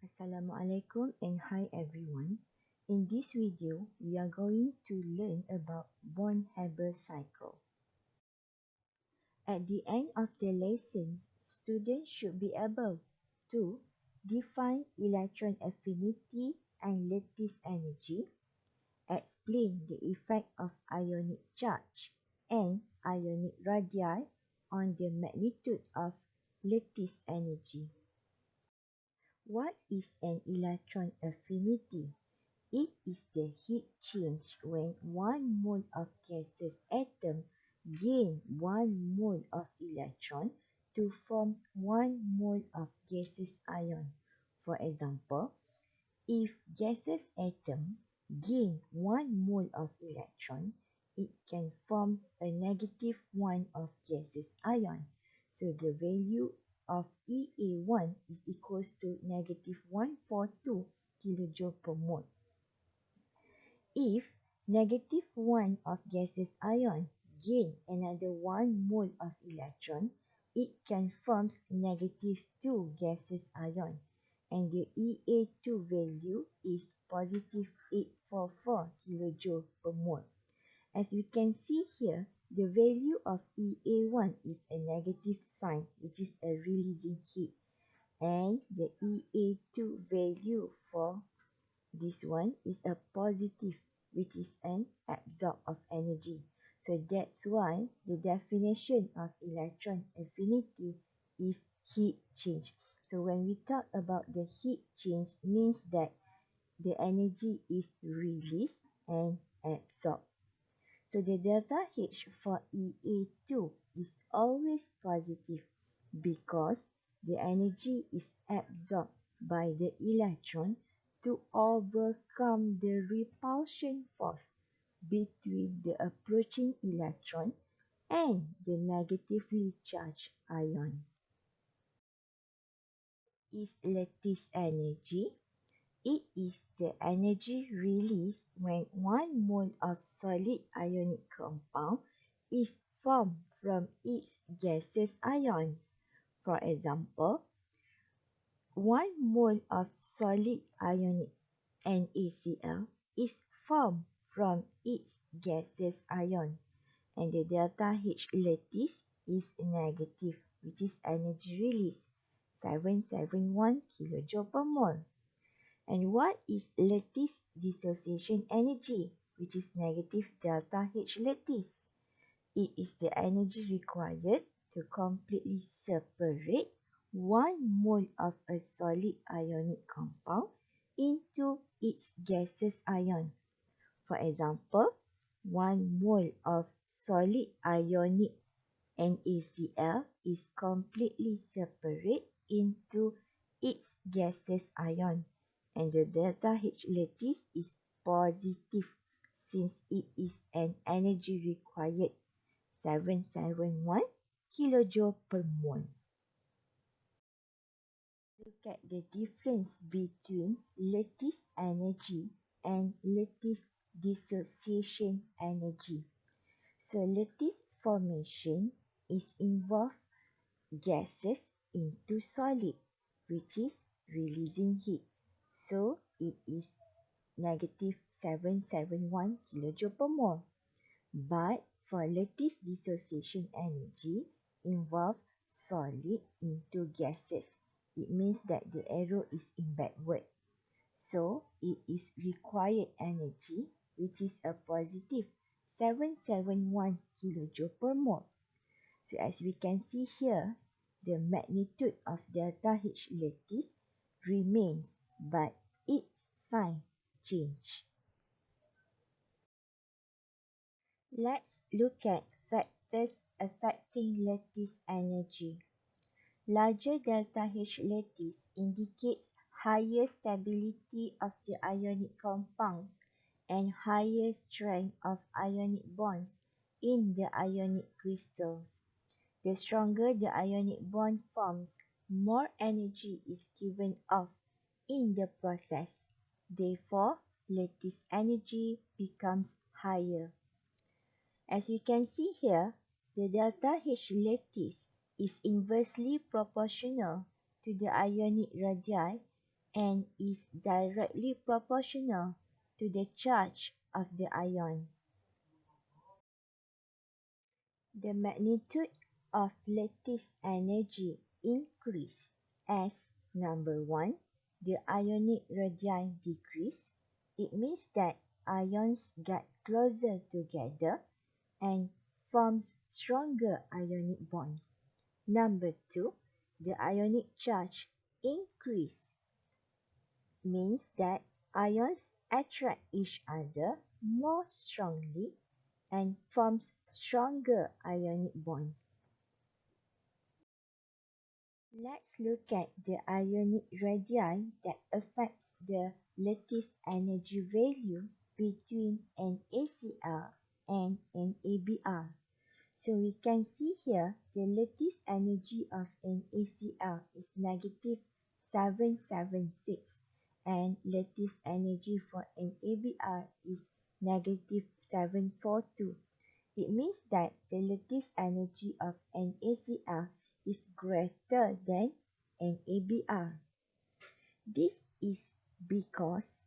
Assalamualaikum and hi everyone. In this video, we are going to learn about Born-Haber Cycle. At the end of the lesson, students should be able to define electron affinity and lattice energy, explain the effect of ionic charge and ionic radii on the magnitude of lattice energy. What is an electron affinity? It is the heat change when 1 mole of gaseous atom gain 1 mole of electron to form 1 mole of gaseous ion. For example, if gaseous atom gain 1 mole of electron, it can form a negative 1 of gaseous ion. So the value of EA1 is equals to negative 142 kilojoule per mole. If negative 1 of gaseous ion gain another 1 mole of electron, it can form negative 2 gaseous ion, and the EA2 value is positive 844 kilojoule per mole. As we can see here, the value of EA1 is a negative sign, which is a releasing heat, and the EA2 value for this one is a positive, which is an absorb of energy. So that's why the definition of electron affinity is heat change. So when we talk about the heat change, means that the energy is released and absorbed. So the delta H for EA2 is always positive because the energy is absorbed by the electron to overcome the repulsion force between the approaching electron and the negatively charged ion. Is lattice energy? It is the energy released when 1 mole of solid ionic compound is formed from its gaseous ions. For example, 1 mole of solid ionic NaCl is formed from its gaseous ion, and the delta H lattice is negative, which is energy release 771 kJ per mole. And what is lattice dissociation energy, which is negative delta H lattice? It is the energy required to completely separate 1 mole of a solid ionic compound into its gaseous ion. For example, 1 mole of solid ionic NaCl is completely separate into its gaseous ion, and the delta H lattice is positive since it is an energy required 771 kilojoule per mole. Look at the difference between lattice energy and lattice dissociation energy. So lattice formation is involve gases into solid, which is releasing heat. So it is negative 771 kilojoule per mole. But for lattice dissociation energy involve solid into gases. It means that the arrow is in backward. So it is required energy, which is a positive 771 kilojoule per mole. So as we can see here, the magnitude of delta H lattice remains, but its sign change. Let's look at factors affecting lattice energy. Larger delta H lattice indicates higher stability of the ionic compounds and higher strength of ionic bonds in the ionic crystals. The stronger the ionic bond forms, more energy is given off in the process. Therefore, lattice energy becomes higher. As we can see here, the delta H lattice is inversely proportional to the ionic radii and is directly proportional to the charge of the ion. The magnitude of lattice energy increase as number 1, the ionic radii decrease. It means that ions get closer together and forms stronger ionic bond. Number 2, the ionic charge increase means that ions attract each other more strongly and forms stronger ionic bond. Let's look at the ionic radii that affects the lattice energy value between NaCl and NaBr. So we can see here the lattice energy of NaCl is negative 776 and lattice energy for NaBr is negative 742. It means that the lattice energy of NaCl is greater than NaBr. This is because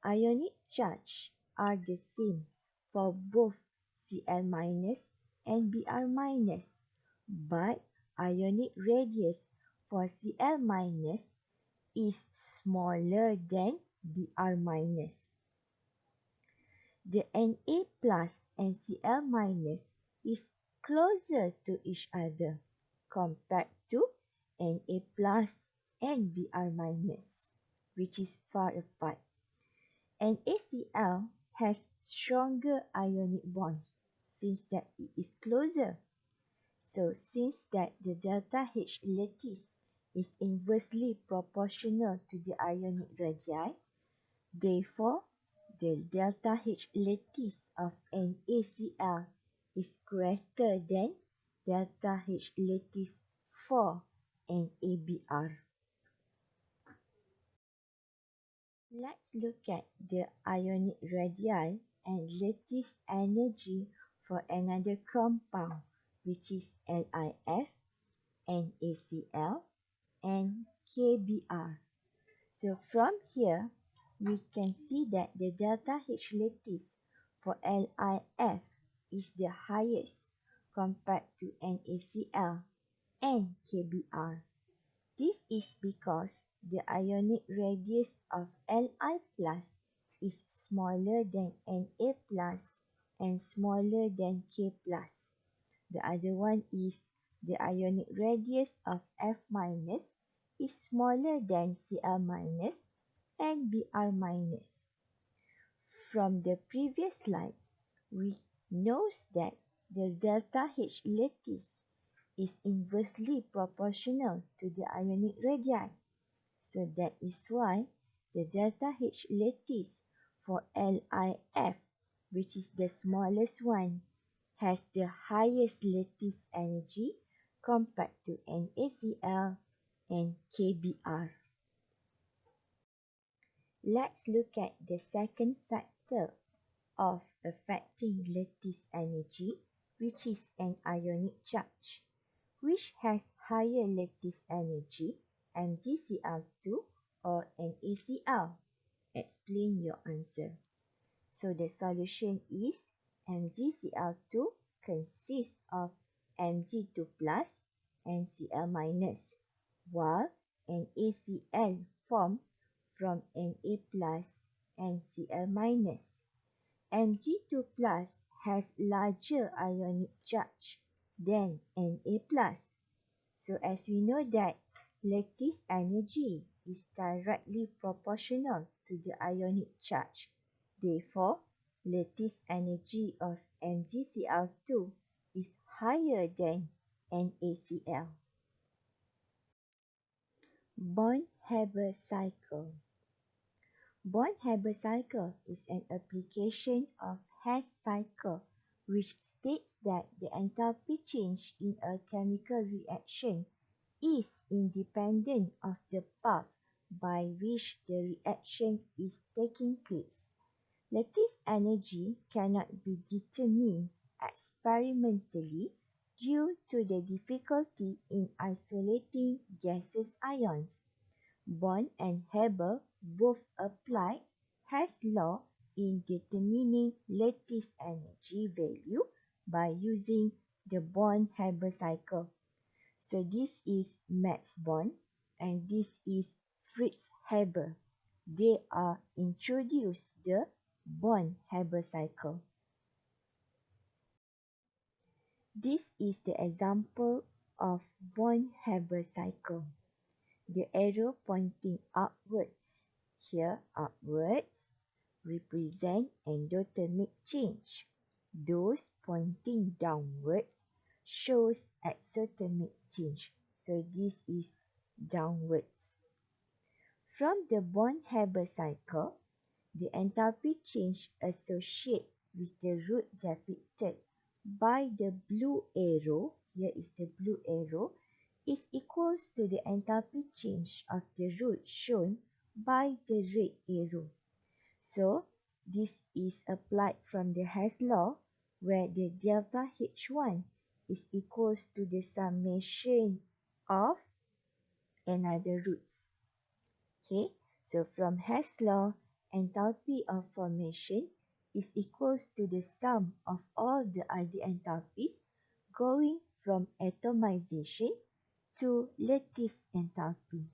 ionic charge are the same for both Cl minus and Br minus, but ionic radius for Cl minus is smaller than Br minus. The Na plus and Cl minus is closer to each other compared to Na plus and Br minus, which is far apart. NaCl has stronger ionic bond since that it is closer. So since that the delta H lattice is inversely proportional to the ionic radii, therefore the delta H lattice of NaCl is greater than delta H lattice for NaBr. Let's look at the ionic radii and lattice energy for another compound, which is LiF, NaCl, and KBr. So from here, we can see that the delta H lattice for LiF is the highest compared to NaCl and KBr. This is because the ionic radius of Li plus is smaller than Na plus and smaller than K plus. The other one is the ionic radius of F minus is smaller than Cl minus and Br minus. From the previous slide, we know that the delta H lattice is inversely proportional to the ionic radii. So that is why the delta H lattice for LiF, which is the smallest one, has the highest lattice energy compared to NaCl and KBr. Let's look at the second factor of affecting lattice energy, which is an ionic charge. Which has higher lattice energy, MgCl2 or NaCl? Explain your answer. So the solution is MgCl2 consists of Mg2 plus and Cl minus, while NaCl formed from Na plus and Cl minus. Mg2 plus has larger ionic charge than Na plus. So as we know that lattice energy is directly proportional to the ionic charge. Therefore, lattice energy of MgCl2 is higher than NaCl. Born-Haber Cycle. Born-Haber Cycle is an application of Hess cycle which states that the enthalpy change in a chemical reaction is independent of the path by which the reaction is taking place. Lattice energy cannot be determined experimentally due to the difficulty in isolating gaseous ions. Born and Haber both applied Hess's law in determining lattice energy value by using the Born-Haber cycle. So this is Max Born and this is Fritz Haber. They are introduced the Born-Haber cycle. This is the example of Born-Haber cycle. The arrow pointing upwards, here upwards, represent endothermic change. Those pointing downwards shows exothermic change. So this is downwards. From the Born-Haber cycle, the enthalpy change associated with the root depicted by the blue arrow, here is the blue arrow, is equals to the enthalpy change of the root shown by the red arrow. So, this is applied from the Hess law where the delta H1 is equals to the summation of another roots. Okay, so from Hess law, enthalpy of formation is equals to the sum of all the other enthalpies going from atomization to lattice enthalpy.